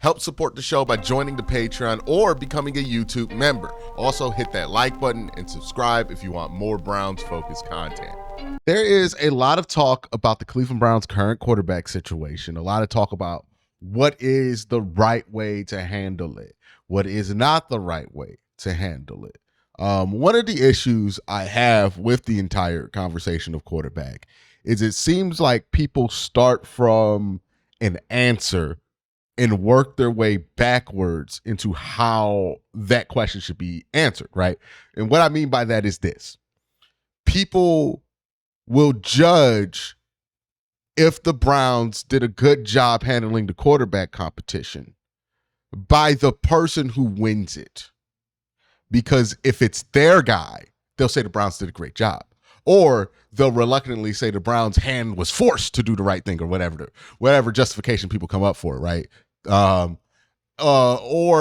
Help support the show by joining the Patreon or becoming a YouTube member. Also, hit that like button and subscribe if you want more Browns-focused content. There is a lot of talk about the Cleveland Browns' current quarterback situation, a lot of talk about what is the right way to handle it, what is not the right way to handle it. One of the issues I have with the entire conversation of quarterback is it seems like people start from an answer and work their way backwards into how that question should be answered, right? And what I mean by that is this. People will judge if the Browns did a good job handling the quarterback competition by the person who wins it. Because if it's their guy, they'll say the Browns did a great job. Or they'll reluctantly say the Browns' hand was forced to do the right thing or whatever justification people come up for, right? Or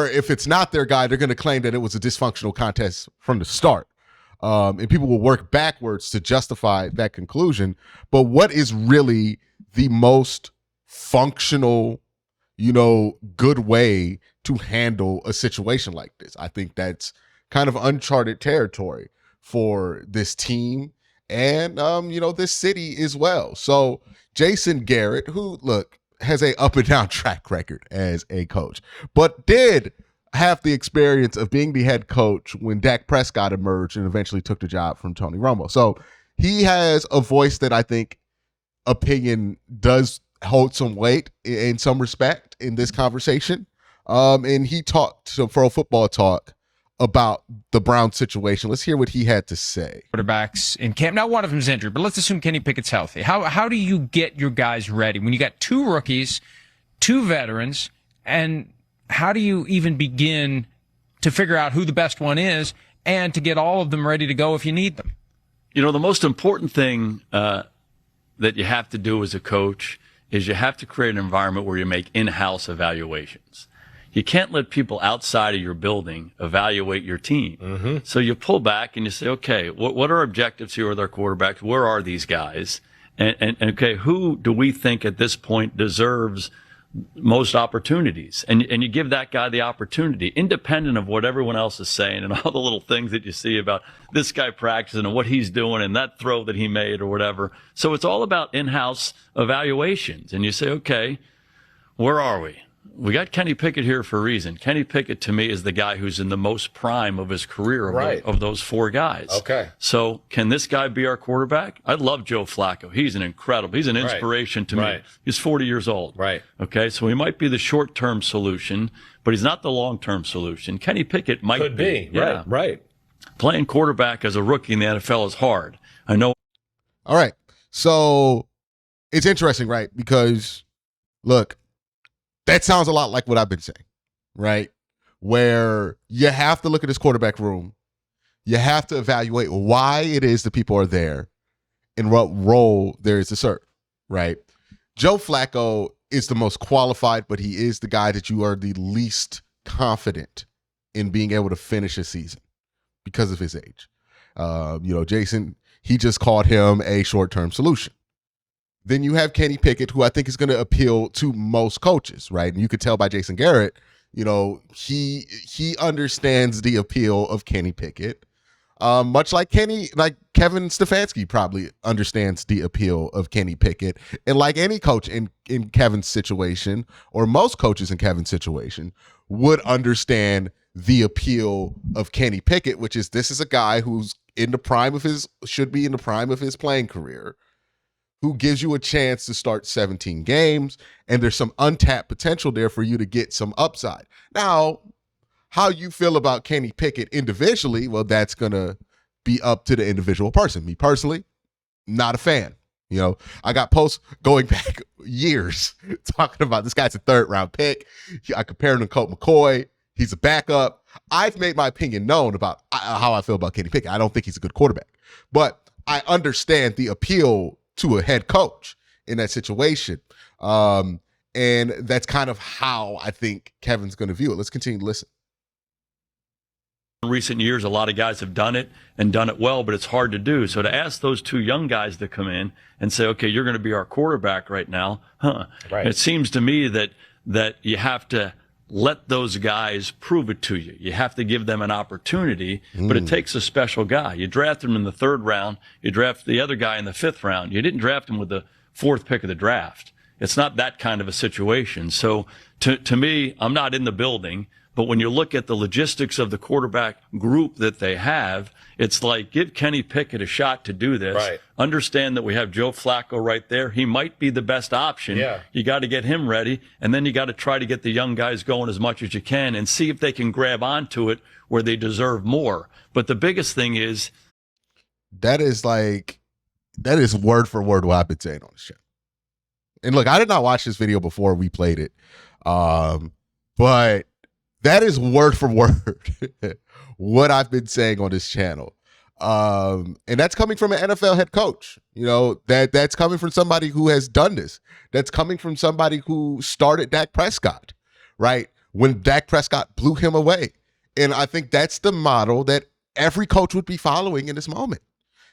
if it's not their guy, they're going to claim that it was a dysfunctional contest from the start. And people will work backwards to justify that conclusion. But what is really the most functional, good way to handle a situation like this? I think that's kind of uncharted territory for this team and, this city as well. So Jason Garrett, who, has a up and down track record as a coach, but did have the experience of being the head coach when Dak Prescott emerged and eventually took the job from Tony Romo. So he has a voice that I think opinion does hold some weight in some respect in this conversation. And he talked to Pro Football Talk about the Browns situation. Let's hear what he had to say. Quarterbacks in camp. Now, one of them is injured, but let's assume Kenny Pickett's healthy. How do you get your guys ready when you got two rookies, two veterans, and how do you even begin to figure out who the best one is and to get all of them ready to go if you need them? The most important thing that you have to do as a coach is you have to create an environment where you make in-house evaluations. You can't let people outside of your building evaluate your team. Mm-hmm. So you pull back and you say, okay, what are objectives here with our quarterbacks? Where are these guys? And okay, who do we think at this point deserves most opportunities? And you give that guy the opportunity, independent of what everyone else is saying and all the little things that you see about this guy practicing and what he's doing and that throw that he made or whatever. So it's all about in-house evaluations. And you say, okay, where are we? We got Kenny Pickett here for a reason. Kenny Pickett, to me, is the guy who's in the most prime of his career of those four guys. Okay. So can this guy be our quarterback? I love Joe Flacco. He's an inspiration to me. He's 40 years old. Right. Okay. So he might be the short-term solution, but he's not the long-term solution. Kenny Pickett might be. Yeah. Right. Playing quarterback as a rookie in the NFL is hard. I know. All right. So it's interesting, right? Because, look, that sounds a lot like what I've been saying, right? Where you have to look at this quarterback room. You have to evaluate why it is that people are there and what role there is to serve, right? Joe Flacco is the most qualified, but he is the guy that you are the least confident in being able to finish a season because of his age. Jason, he just called him a short-term solution. Then you have Kenny Pickett, who I think is going to appeal to most coaches, right? And you could tell by Jason Garrett, he understands the appeal of Kenny Pickett, much like Kevin Stefanski probably understands the appeal of Kenny Pickett. And like any coach in Kevin's situation, or most coaches in Kevin's situation, would understand the appeal of Kenny Pickett, which is this is a guy who's should be in the prime of his playing career, who gives you a chance to start 17 games, and there's some untapped potential there for you to get some upside. Now, how you feel about Kenny Pickett individually, well, that's going to be up to the individual person. Me personally, not a fan. I got posts going back years talking about this guy's a third-round pick. I compared him to Colt McCoy. He's a backup. I've made my opinion known about how I feel about Kenny Pickett. I don't think he's a good quarterback. But I understand the appeal to a head coach in that situation. And that's kind of how I think Kevin's going to view it. Let's continue to listen. In recent years, a lot of guys have done it and done it well, but it's hard to do. So to ask those two young guys to come in and say, okay, you're going to be our quarterback right now, Right. It seems to me that you have to let those guys prove it to you. You have to give them an opportunity, but it takes a special guy. You draft him in the 3rd round. You draft the other guy in the 5th round. You didn't draft him with the 4th pick of the draft. It's not that kind of a situation. So to me, I'm not in the building, but when you look at the logistics of the quarterback group that they have, it's like, give Kenny Pickett a shot to do this. Right. Understand that we have Joe Flacco right there. He might be the best option. Yeah. You got to get him ready, and then you got to try to get the young guys going as much as you can and see if they can grab onto it where they deserve more. But the biggest thing is, that is word for word what I've been saying on the show. And look, I did not watch this video before we played it, but that is word for word what I've been saying on this channel. And that's coming from an NFL head coach. You know, that's coming from somebody who has done this. That's coming from somebody who started Dak Prescott, right? When Dak Prescott blew him away. And I think that's the model that every coach would be following in this moment.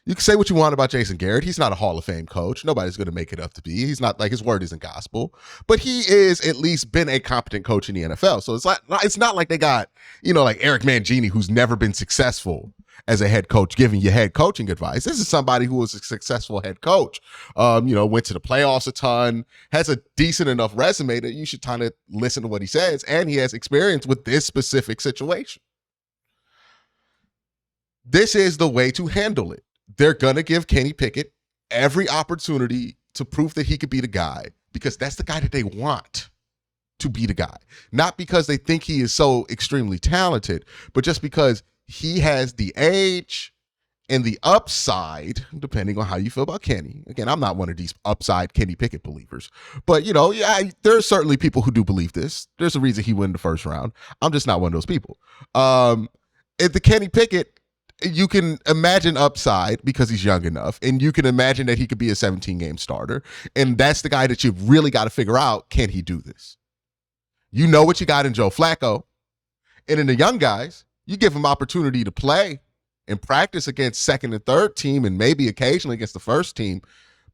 You can say what you want about Jason Garrett. He's not a Hall of Fame coach. Nobody's going to make it up to be. He's not, like, his word isn't gospel, but he is at least been a competent coach in the NFL. So it's not like they got, like Eric Mangini, who's never been successful as a head coach, giving you head coaching advice. This is somebody who was a successful head coach, went to the playoffs a ton, has a decent enough resume that you should kind of listen to what he says. And he has experience with this specific situation. This is the way to handle it. They're going to give Kenny Pickett every opportunity to prove that he could be the guy, because that's the guy that they want to be the guy. Not because they think he is so extremely talented, but just because he has the age and the upside, depending on how you feel about Kenny. Again, I'm not one of these upside Kenny Pickett believers, but there are certainly people who do believe this. There's a reason he won the 1st round. I'm just not one of those people. If the Kenny Pickett, you can imagine upside because he's young enough, and you can imagine that he could be a 17-game starter. And that's the guy that you've really got to figure out, can he do this? You know what you got in Joe Flacco. And in the young guys, you give them opportunity to play and practice against 2nd and 3rd team and maybe occasionally against the 1st team.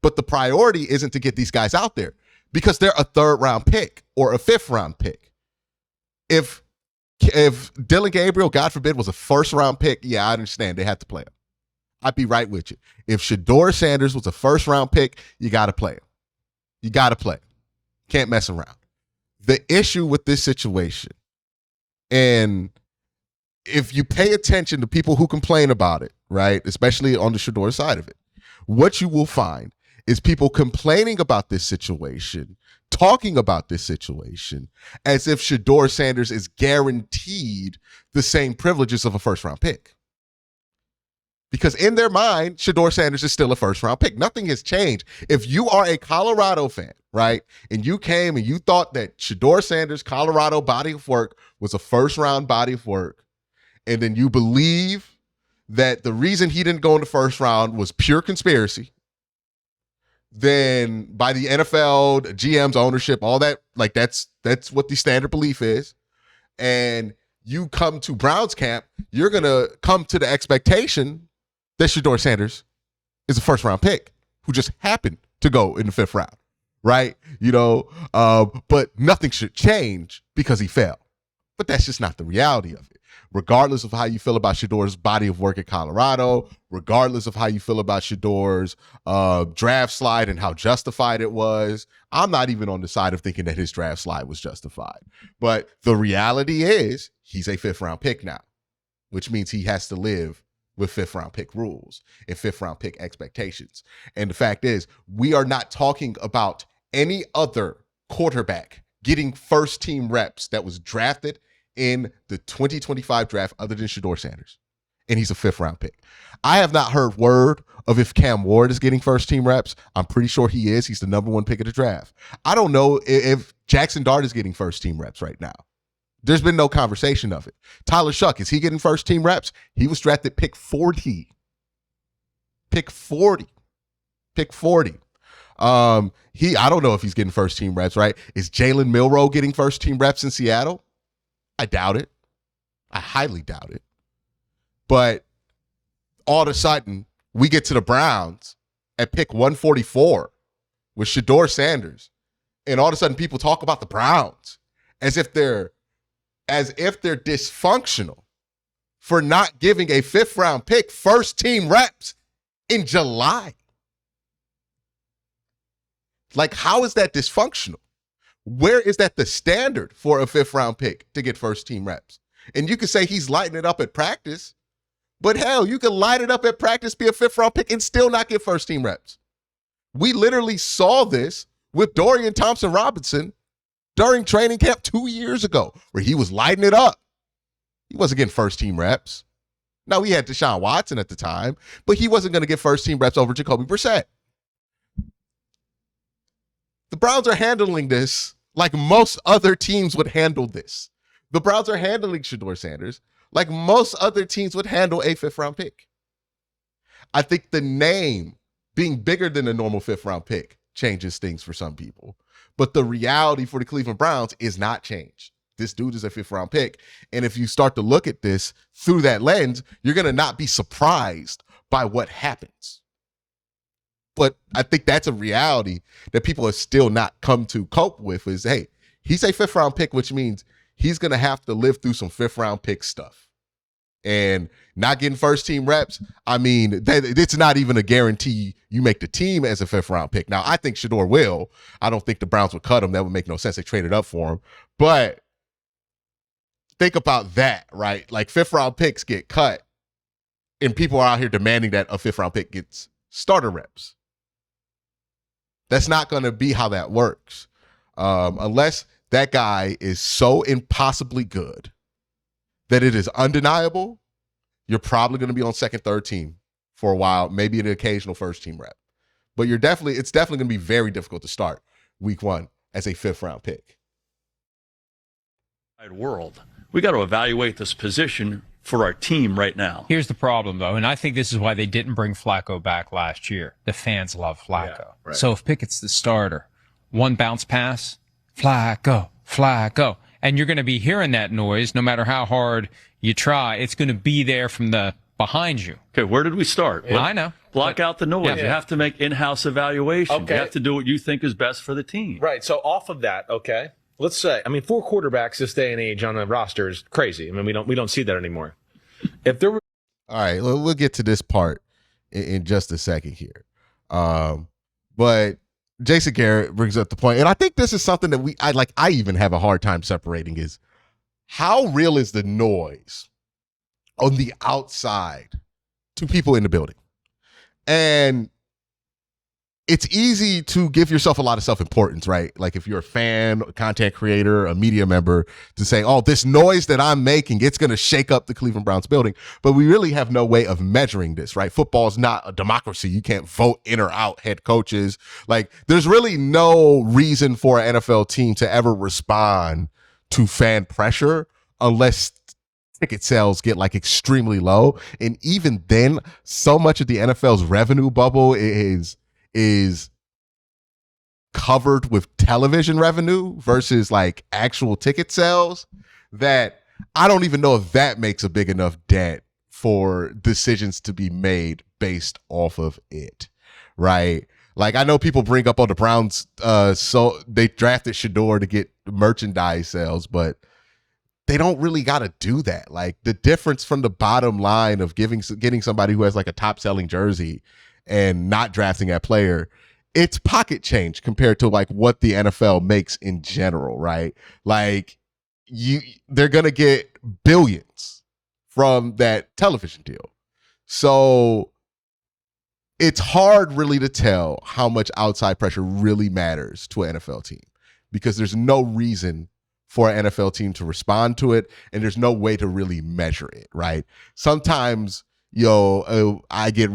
But the priority isn't to get these guys out there because they're a 3rd round pick or a 5th round pick. If Dylan Gabriel, God forbid, was a 1st round pick, yeah, I understand. They had to play him. I'd be right with you. If Shedeur Sanders was a 1st round pick, you got to play him. You got to play him. Can't mess around. The issue with this situation, and if you pay attention to people who complain about it, right, especially on the Shedeur side of it, what you will find is people complaining about this situation, talking about this situation as if Shedeur Sanders is guaranteed the same privileges of a 1st round pick. Because in their mind, Shedeur Sanders is still a 1st round pick. Nothing has changed. If you are a Colorado fan, right, and you came and you thought that Shedeur Sanders' Colorado body of work was a 1st round body of work, and then you believe that the reason he didn't go in the 1st round was pure conspiracy, then by the NFL, GM's ownership, all that, like that's what the standard belief is. And you come to Browns camp, you're going to come to the expectation that Shedeur Sanders is a 1st round pick who just happened to go in the 5th round, right? But nothing should change because he fell. But that's just not the reality of it. Regardless of how you feel about Shedeur's body of work at Colorado, regardless of how you feel about Shedeur's draft slide and how justified it was, I'm not even on the side of thinking that his draft slide was justified. But the reality is he's a 5th round pick now, which means he has to live with 5th round pick rules and 5th round pick expectations. And the fact is, we are not talking about any other quarterback getting 1st team reps that was drafted in the 2025 draft other than Shedeur Sanders. And he's a 5th round pick. I have not heard word of if Cam Ward is getting 1st team reps. I'm pretty sure he is. He's the number 1 pick of the draft. I don't know if Jackson Dart is getting 1st team reps right now. There's been no conversation of it. Tyler Shuck, is he getting 1st team reps? He was drafted pick 40. Pick 40. I don't know if he's getting 1st team reps, right? Is Jalen Milroe getting 1st team reps in Seattle? I doubt it. I highly doubt it. But all of a sudden, we get to the Browns at pick 144 with Shedeur Sanders. And all of a sudden, people talk about the Browns as if they're as if they're dysfunctional for not giving a 5th round pick first team reps in July. Like, how is that dysfunctional? Where is that the standard for a 5th round pick to get first team reps? And you could say he's lighting it up at practice, but hell, you can light it up at practice, be a 5th round pick, and still not get first team reps. We literally saw this with Dorian Thompson-Robinson during training camp 2 years ago, where he was lighting it up. He wasn't getting first team reps. Now, he had Deshaun Watson at the time, but he wasn't going to get first team reps over Jacoby Brissett. The Browns are handling this like most other teams would handle this. The Browns are handling Shedeur Sanders like most other teams would handle a 5th round pick. I think the name being bigger than a normal 5th round pick changes things for some people. But the reality for the Cleveland Browns is not changed. This dude is a 5th round pick. And if you start to look at this through that lens, you're going to not be surprised by what happens. But I think that's a reality that people have still not come to cope with is, hey, he's a 5th round pick, which means he's going to have to live through some 5th round pick stuff. And not getting first team reps, I mean, it's not even a guarantee you make the team as a 5th round pick. Now, I think Shedeur will. I don't think the Browns would cut him. That would make no sense. They traded up for him. But think about that, right? Like 5th round picks get cut and people are out here demanding that a 5th round pick gets starter reps. That's not going to be how that works. Unless that guy is so impossibly good that it is undeniable, you're probably going to be on second, third team for a while, maybe an occasional first team rep. But it's definitely going to be very difficult to start week 1 as a 5th round pick. World. We got to evaluate this position for our team right now. Here's the problem, though, and I think this is why they didn't bring Flacco back last year. The fans love Flacco. Yeah, right. So if Pickett's the starter, one bounce pass, Flacco, Flacco. And you're going to be hearing that noise no matter how hard you try. It's going to be there from the behind you. Okay, where did we start? Yeah. I know. Block out the noise. Yeah. You have to make in-house evaluation. Okay. You have to do what you think is best for the team. Right, so off of that, okay, let's say, 4 quarterbacks this day and age on a roster is crazy. I mean, we don't see that anymore. If there were... All right, we'll get to this part in just a second here. But Jason Garrett brings up the point, and I think this is something that I even have a hard time separating, is how real is the noise on the outside to people in the building? And it's easy to give yourself a lot of self-importance, right? Like if you're a fan, a content creator, a media member, to say, oh, this noise that I'm making, it's going to shake up the Cleveland Browns building. But we really have no way of measuring this, right? Football is not a democracy. You can't vote in or out head coaches. Like there's really no reason for an NFL team to ever respond to fan pressure unless ticket sales get like extremely low. And even then, so much of the NFL's revenue bubble is covered with television revenue versus like actual ticket sales that I don't even know if that makes a big enough dent for decisions to be made based off of it, right? Like I know people bring up on the Browns, so they drafted Shedeur to get merchandise sales, but they don't really got to do that. Like the difference from the bottom line of getting somebody who has like a top selling jersey and not drafting that player, it's pocket change compared to like what the NFL makes in general, right? Like they're going to get billions from that television deal. So it's hard really to tell how much outside pressure really matters to an NFL team because there's no reason for an NFL team to respond to it, and there's no way to really measure it, right? Sometimes, I get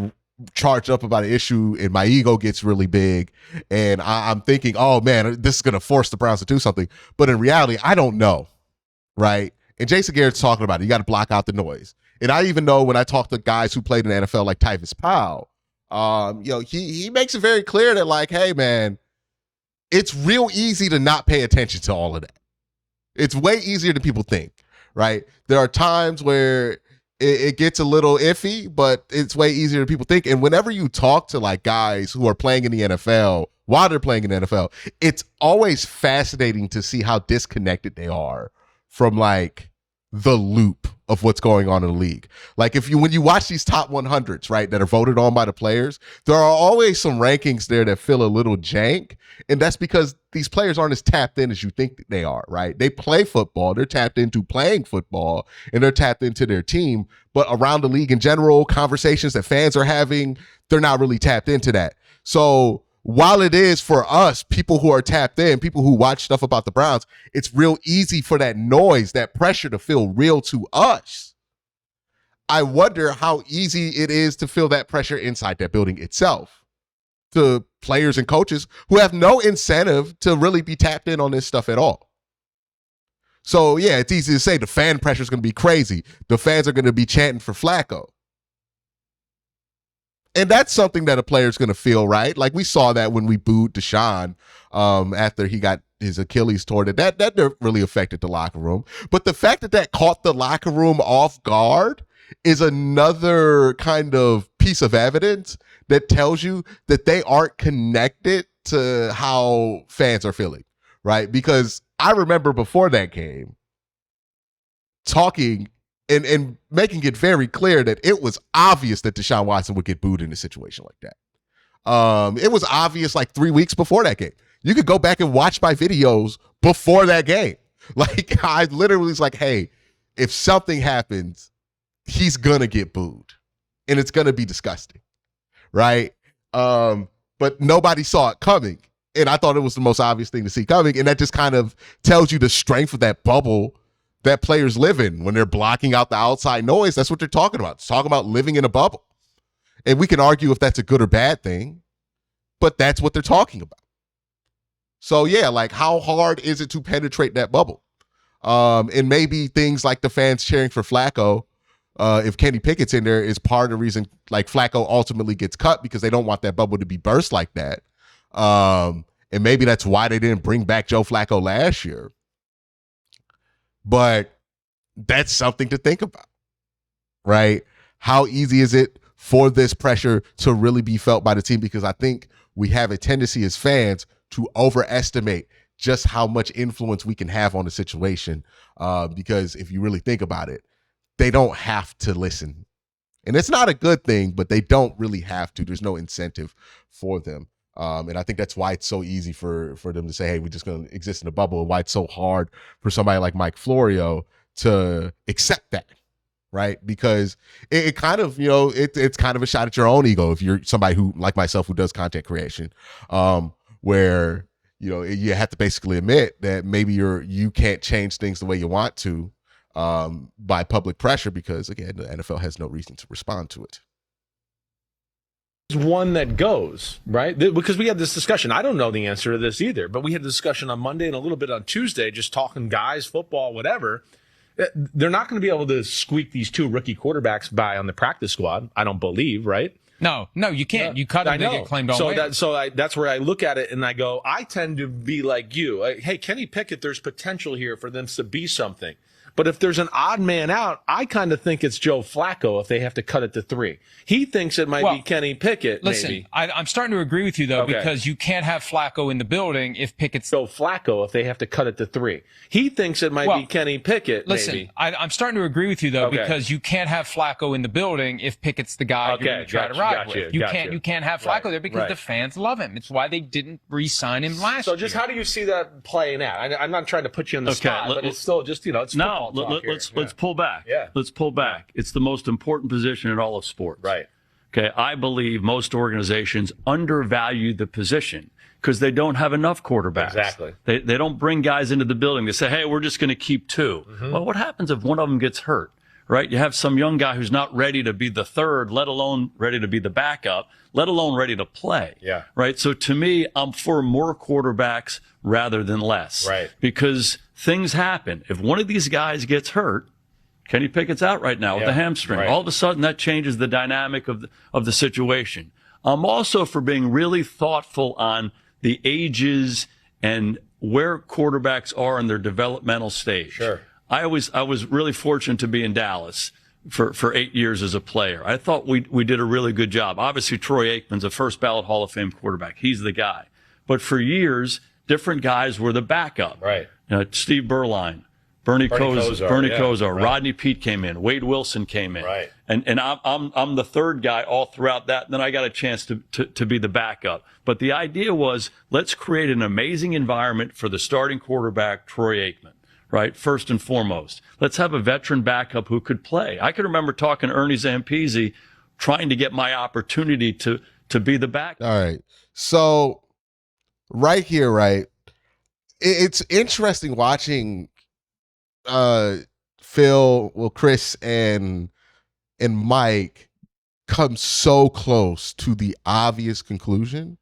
charged up about an issue and my ego gets really big and I'm thinking, oh man, this is going to force the Browns to do something. But in reality, I don't know, right? And Jason Garrett's talking about it. You got to block out the noise. And I even know when I talk to guys who played in the NFL like Tyvis Powell, he makes it very clear that like, hey man, it's real easy to not pay attention to all of that. It's way easier than people think, right? There are times where it gets a little iffy, but it's way easier than people think. And whenever you talk to like guys who are playing in the NFL, while they're playing in the NFL, it's always fascinating to see how disconnected they are from like the loop of what's going on in the league. Like when you watch these top 100s, right, that are voted on by the players, there are always some rankings there that feel a little jank. And that's because these players aren't as tapped in as you think they are, right? They play football. They're tapped into playing football and they're tapped into their team. But around the league in general, conversations that fans are having, they're not really tapped into that. So while it is for us, people who are tapped in, people who watch stuff about the Browns, it's real easy for that noise, that pressure to feel real to us. I wonder how easy it is to feel that pressure inside that building itself to players and coaches who have no incentive to really be tapped in on this stuff at all. So, yeah, it's easy to say the fan pressure is going to be crazy. The fans are going to be chanting for Flacco. And that's something that a player's going to feel, right? Like we saw that when we booed Deshaun after he got his Achilles torn. That really affected the locker room. But the fact that caught the locker room off guard is another kind of piece of evidence that tells you that they aren't connected to how fans are feeling, right? Because I remember before that game talking and making it very clear that it was obvious that Deshaun Watson would get booed in a situation like that. It was obvious like 3 weeks before that game. You could go back and watch my videos before that game. Like I literally was like, hey, if something happens, he's going to get booed and it's going to be disgusting. Right. But nobody saw it coming. And I thought it was the most obvious thing to see coming. And that just kind of tells you the strength of that bubble that players live in when they're blocking out the outside noise. That's what they're talking about. It's talking about living in a bubble. And we can argue if that's a good or bad thing, but that's what they're talking about. So yeah, like how hard is it to penetrate that bubble? And maybe things like the fans cheering for Flacco, if Kenny Pickett's in there, is part of the reason like Flacco ultimately gets cut because they don't want that bubble to be burst like that. And maybe that's why they didn't bring back Joe Flacco last year. But that's something to think about, right? How easy is it for this pressure to really be felt by the team? Because I think we have a tendency as fans to overestimate just how much influence we can have on the situation. Because if you really think about it, they don't have to listen. And it's not a good thing, but they don't really have to. There's no incentive for them. And I think that's why it's so easy for them to say, hey, we're just going to exist in a bubble, and why it's so hard for somebody like Mike Florio to accept that, right? Because it kind of, it's kind of a shot at your own ego if you're somebody who, like myself, who does content creation, where, you have to basically admit that maybe you can't change things the way you want to by public pressure because, again, the NFL has no reason to respond to it. One that goes, right? Because we had this discussion. I don't know the answer to this either, but we had a discussion on Monday and a little bit on Tuesday, just talking guys, football, whatever. They're not going to be able to squeak these two rookie quarterbacks by on the practice squad, I don't believe, right? No, you can't. You cut them, they get claimed on waivers. That's where I look at it and I go, I tend to be like you. Hey, Kenny Pickett, there's potential here for them to be something. But if there's an odd man out, I kind of think it's Joe Flacco if they have to cut it to 3. He thinks it might be Kenny Pickett, listen, maybe. I'm starting to agree with you, though, because you can't have Flacco in the building if Pickett's... Joe Flacco if they have to cut it to 3. He thinks it might be Kenny Pickett, maybe. I'm starting to agree with you, though, because you can't have Flacco in the building if Pickett's the guy you're going to try to ride with. You can't have Flacco there because the fans love him. It's why they didn't re-sign him last year. So just how do you see that playing out? I'm not trying to put you on the spot, but it's still just, it's football talk here. Let's pull back. Yeah. Let's pull back. It's the most important position in all of sports. Right. Okay. I believe most organizations undervalue the position because they don't have enough quarterbacks. Exactly. They don't bring guys into the building. They say, hey, we're just going to keep 2. Mm-hmm. Well, what happens if one of them gets hurt? Right? You have some young guy who's not ready to be the third, let alone ready to be the backup, let alone ready to play. Yeah. Right? So to me, I'm for more quarterbacks rather than less. Right. Because things happen. If one of these guys gets hurt, Kenny Pickett's out right now with a hamstring. Right. All of a sudden, that changes the dynamic of the situation. I'm also for being really thoughtful on the ages and where quarterbacks are in their developmental stage. Sure. I was really fortunate to be in Dallas for 8 years as a player. I thought we did a really good job. Obviously, Troy Aikman's a first ballot Hall of Fame quarterback. He's the guy. But for years, different guys were the backup. Right. Steve Berline, Bernie Kosar, Kosar, right. Rodney Peete came in, Wade Wilson came in, Right. and I'm the third guy all throughout that. And then I got a chance to be the backup. But the idea was, let's create an amazing environment for the starting quarterback, Troy Aikman. Right, first and foremost, let's have a veteran backup who could play. I can remember talking to Ernie Zampese, trying to get my opportunity to be the backup. All right, so right here, right, it's interesting watching Chris and Mike come so close to the obvious conclusion,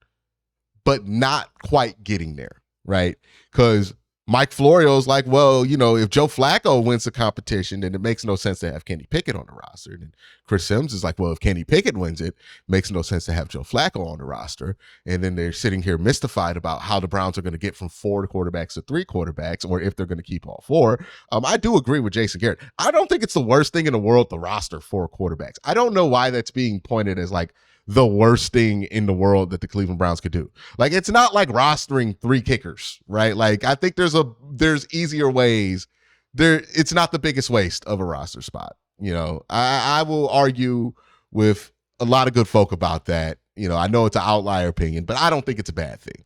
but not quite getting there, right? Because Mike Florio's like, well, if Joe Flacco wins the competition, then it makes no sense to have Kenny Pickett on the roster. And Chris Sims is like, well, if Kenny Pickett wins it, makes no sense to have Joe Flacco on the roster. And then they're sitting here mystified about how the Browns are going to get from 4 quarterbacks to 3 quarterbacks, or if they're going to keep all 4. I do agree with Jason Garrett. I don't think it's the worst thing in the world to roster 4 quarterbacks. I don't know why that's being pointed as like the worst thing in the world that the Cleveland Browns could do. Like, it's not like rostering 3 kickers, right? Like, I think there's easier ways. It's not the biggest waste of a roster spot. I will argue with a lot of good folk about that. I know it's an outlier opinion, but I don't think it's a bad thing.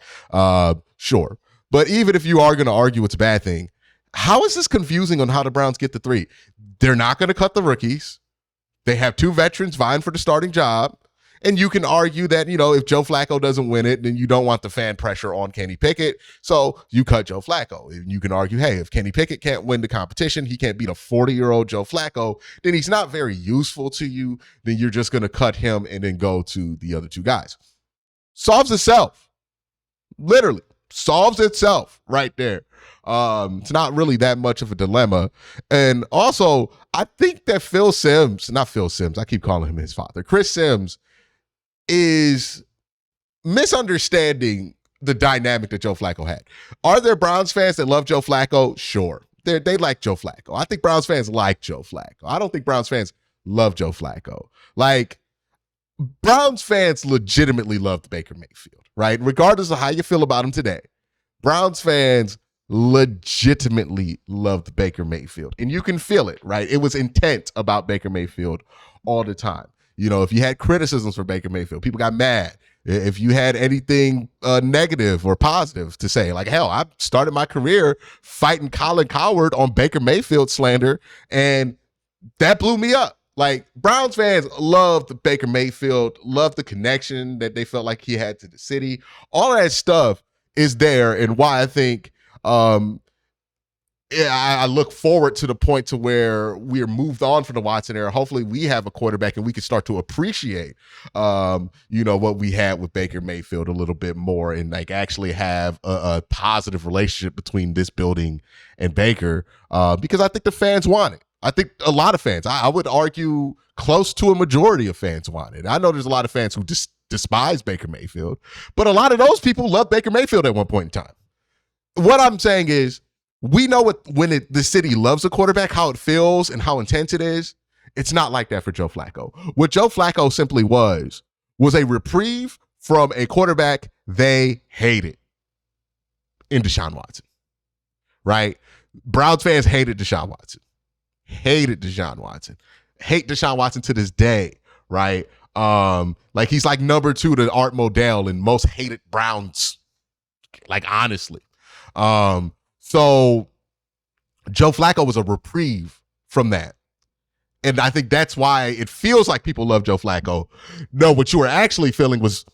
Sure. But even if you are going to argue it's a bad thing, how is this confusing on how the Browns get the 3? They're not going to cut the rookies. They have 2 veterans vying for the starting job. And you can argue that, if Joe Flacco doesn't win it, then you don't want the fan pressure on Kenny Pickett. So you cut Joe Flacco. And you can argue, hey, if Kenny Pickett can't win the competition, he can't beat a 40-year-old Joe Flacco, then he's not very useful to you. Then you're just going to cut him and then go to the other 2 guys. Solves itself. Literally. Solves itself right there. It's not really that much of a dilemma. And also, I think that I keep calling him his father, Chris Sims, is misunderstanding the dynamic that Joe Flacco had. Are there Browns fans that love Joe Flacco? Sure. They like Joe Flacco. I think Browns fans like Joe Flacco. I don't think Browns fans love Joe Flacco. Like, Browns fans legitimately loved Baker Mayfield, right? Regardless of how you feel about him today, Browns fans legitimately loved Baker Mayfield. And you can feel it, right? It was intent about Baker Mayfield all the time. If you had criticisms for Baker Mayfield, people got mad. If you had anything negative or positive to say, like, hell, I started my career fighting Colin Cowherd on Baker Mayfield slander, and that blew me up. Like, Browns fans loved Baker Mayfield, loved the connection that they felt like he had to the city. All of that stuff is there, and why I think I look forward to the point to where we're moved on from the Watson era. Hopefully we have a quarterback and we can start to appreciate, what we had with Baker Mayfield a little bit more, and like actually have a positive relationship between this building and Baker, because I think the fans want it. I think a lot of fans, I would argue close to a majority of fans want it. I know there's a lot of fans who despise Baker Mayfield, but a lot of those people love Baker Mayfield at one point in time. What I'm saying is, we know when the city loves a quarterback, how it feels and how intense it is. It's not like that for Joe Flacco. What Joe Flacco simply was a reprieve from a quarterback they hated in Deshaun Watson, right? Browns fans hated Deshaun Watson. Hate Deshaun Watson to this day, right? Like, he's like number 2 to Art Modell in most hated Browns, like, honestly. So Joe Flacco was a reprieve from that. And I think that's why it feels like people love Joe Flacco. No, what you were actually feeling was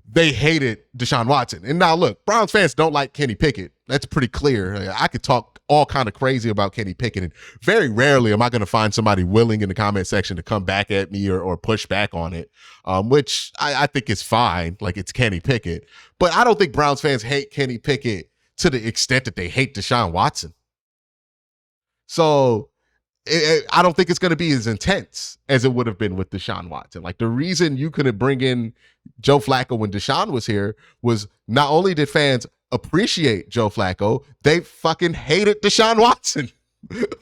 they hated Deshaun Watson. And now look, Browns fans don't like Kenny Pickett. That's pretty clear. I could talk all kind of crazy about Kenny Pickett, and very rarely am I going to find somebody willing in the comment section to come back at me or push back on it, which I think is fine. Like, it's Kenny Pickett. But I don't think Browns fans hate Kenny Pickett to the extent that they hate Deshaun Watson. So I don't think it's going to be as intense as it would have been with Deshaun Watson. Like, the reason you couldn't bring in Joe Flacco when Deshaun was here was not only did fans appreciate Joe Flacco, they fucking hated Deshaun Watson.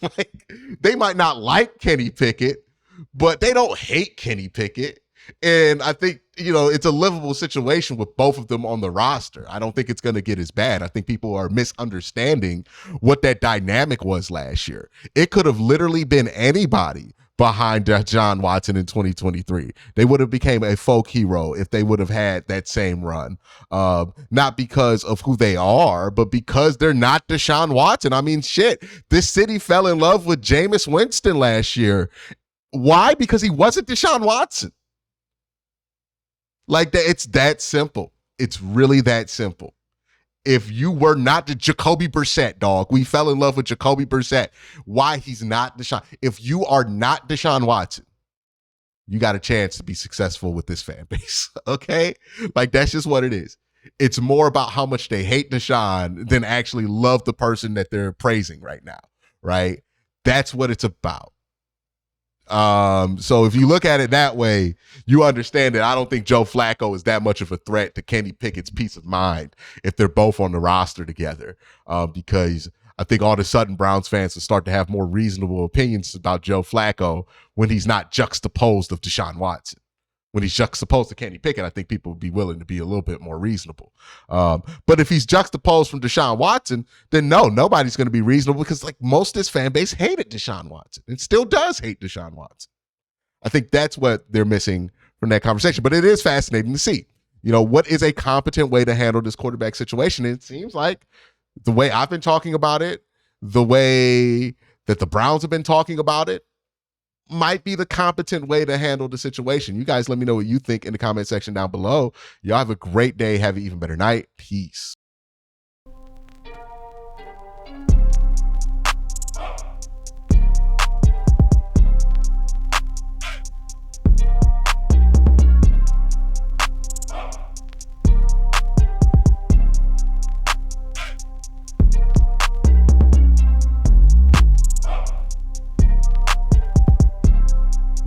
Like, they might not like Kenny Pickett, but they don't hate Kenny Pickett. And I think, it's a livable situation with both of them on the roster. I don't think it's going to get as bad. I think people are misunderstanding what that dynamic was last year. It could have literally been anybody behind Deshaun Watson in 2023. They would have became a folk hero if they would have had that same run. Not because of who they are, but because they're not Deshaun Watson. I mean, shit, this city fell in love with Jameis Winston last year. Why? Because he wasn't Deshaun Watson. Like that, it's that simple. It's really that simple. If you were not the Jacoby Brissett, dog, we fell in love with Jacoby Brissett. Why he's not Deshaun? If you are not Deshaun Watson, you got a chance to be successful with this fan base. Okay? Like, that's just what it is. It's more about how much they hate Deshaun than actually love the person that they're praising right now. Right? That's what it's about. So if you look at it that way, you understand that I don't think Joe Flacco is that much of a threat to Kenny Pickett's peace of mind if they're both on the roster together. Because I think all of a sudden Browns fans will start to have more reasonable opinions about Joe Flacco when he's not juxtaposed of Deshaun Watson. When he's juxtaposed to Kenny Pickett, I think people would be willing to be a little bit more reasonable. But if he's juxtaposed from Deshaun Watson, then nobody's going to be reasonable because like most of this fan base hated Deshaun Watson and still does hate Deshaun Watson. I think that's what they're missing from that conversation. But it is fascinating to see, what is a competent way to handle this quarterback situation. And it seems like the way I've been talking about it, the way that the Browns have been talking about it, might be the competent way to handle the situation. You guys let me know what you think in the comment section down below. Y'all have a great day. Have an even better night. Peace.